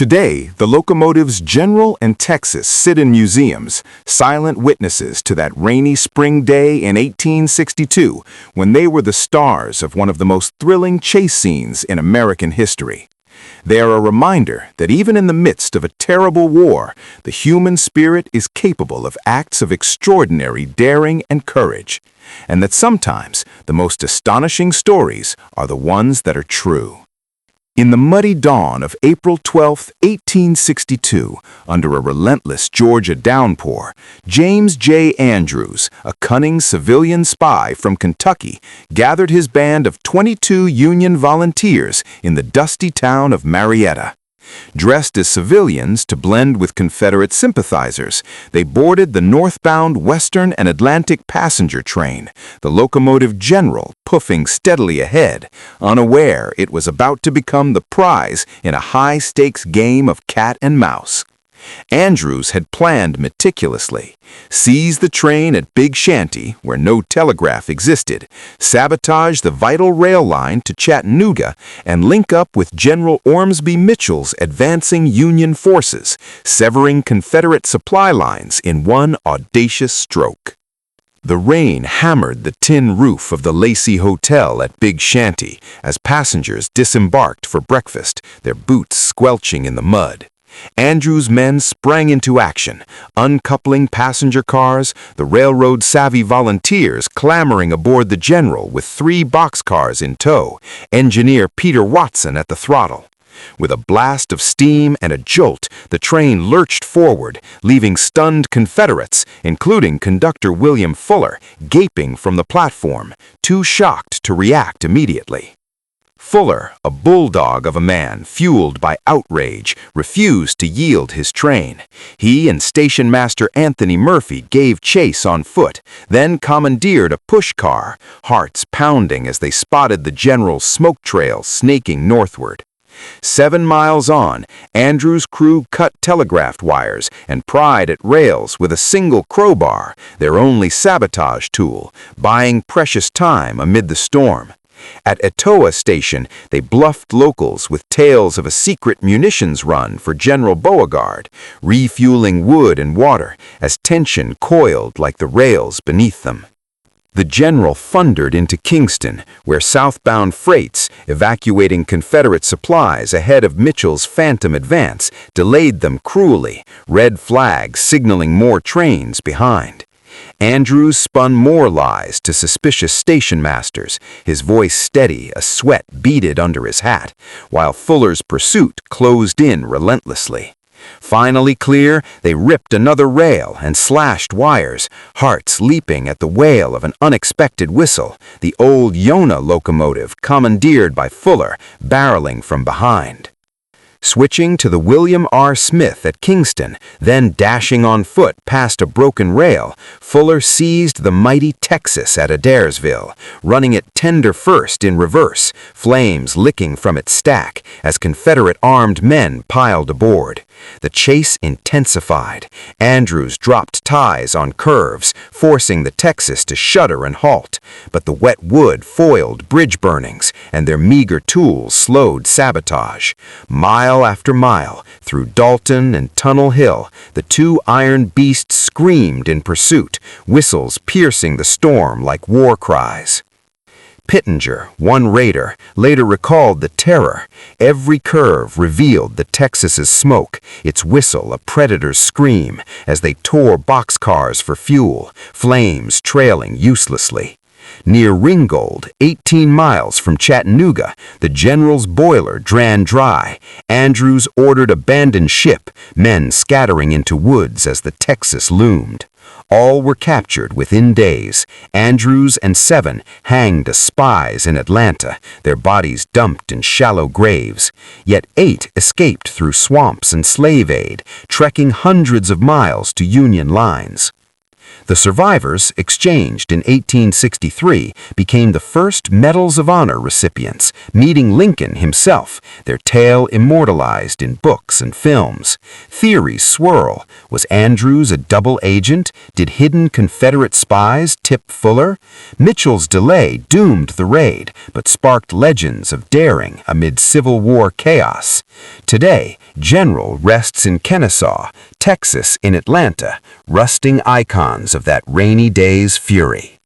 Today, the locomotives General and Texas sit in museums, silent witnesses to that rainy spring day in 1862, when they were the stars of one of the most thrilling chase scenes in American history. They are a reminder that even in the midst of a terrible war, the human spirit is capable of acts of extraordinary daring and courage, and that sometimes the most astonishing stories are the ones that are true. In the muddy dawn of April 12, 1862, under a relentless Georgia downpour, James J. Andrews, a cunning civilian spy from Kentucky, gathered his band of 22 Union volunteers in the dusty town of Marietta. Dressed as civilians to blend with Confederate sympathizers, they boarded the northbound Western and Atlantic passenger train, the Locomotive General puffing steadily ahead, unaware it was about to become the prize in a high-stakes game of cat and mouse. Andrews had planned meticulously: seize the train at Big Shanty, where no telegraph existed, sabotage the vital rail line to Chattanooga, and link up with General Ormsby Mitchel's advancing Union forces, severing Confederate supply lines in one audacious stroke. The rain hammered the tin roof of the Lacey Hotel at Big Shanty as passengers disembarked for breakfast, their boots squelching in the mud. Andrews' men sprang into action, uncoupling passenger cars, the railroad-savvy volunteers clambering aboard the General with 3 boxcars in tow, engineer Peter Watson at the throttle. With a blast of steam and a jolt, the train lurched forward, leaving stunned Confederates, including conductor William Fuller, gaping from the platform, too shocked to react immediately. Fuller, a bulldog of a man fueled by outrage, refused to yield his train. He and station master Anthony Murphy gave chase on foot, then commandeered a push car, hearts pounding as they spotted the General's smoke trail snaking northward. 7 miles on, Andrews' crew cut telegraph wires and pried at rails with a single crowbar, their only sabotage tool, buying precious time amid the storm. At Etowah Station, they bluffed locals with tales of a secret munitions run for General Beauregard, refueling wood and water as tension coiled like the rails beneath them. The General thundered into Kingston, where southbound freights, evacuating Confederate supplies ahead of Mitchel's phantom advance, delayed them cruelly, red flags signaling more trains behind. Andrews spun more lies to suspicious station masters, his voice steady, a sweat beaded under his hat, while Fuller's pursuit closed in relentlessly. Finally clear, they ripped another rail and slashed wires, hearts leaping at the wail of an unexpected whistle, the old Yonah locomotive commandeered by Fuller, barreling from behind. Switching to the William R. Smith at Kingston, then dashing on foot past a broken rail, Fuller seized the mighty Texas at Adairsville, running it tender first in reverse, flames licking from its stack as Confederate armed men piled aboard. The chase intensified. Andrews dropped ties on curves, forcing the Texas to shudder and halt, but the wet wood foiled bridge burnings, and their meager tools slowed sabotage. Mile after mile, through Dalton and Tunnel Hill, the 2 iron beasts screamed in pursuit, whistles piercing the storm like war cries. Pittenger, one raider, later recalled the terror. Every curve revealed the Texas's smoke, its whistle a predator's scream as they tore boxcars for fuel, flames trailing uselessly. Near Ringgold, 18 miles from Chattanooga, the General's boiler ran dry. Andrews ordered abandoned ship, men scattering into woods as the Texas loomed. All were captured within days. Andrews and 7 hanged as spies in Atlanta, their bodies dumped in shallow graves. Yet 8 escaped through swamps and slave aid, trekking hundreds of miles to Union lines. The survivors, exchanged in 1863, became the first Medals of Honor recipients, meeting Lincoln himself, their tale immortalized in books and films. Theories swirl. Was Andrews a double agent? Did hidden Confederate spies tip Fuller? Mitchel's delay doomed the raid, but sparked legends of daring amid Civil War chaos. Today, General rests in Kennesaw, Texas in Atlanta, rusting icons of that rainy day's fury.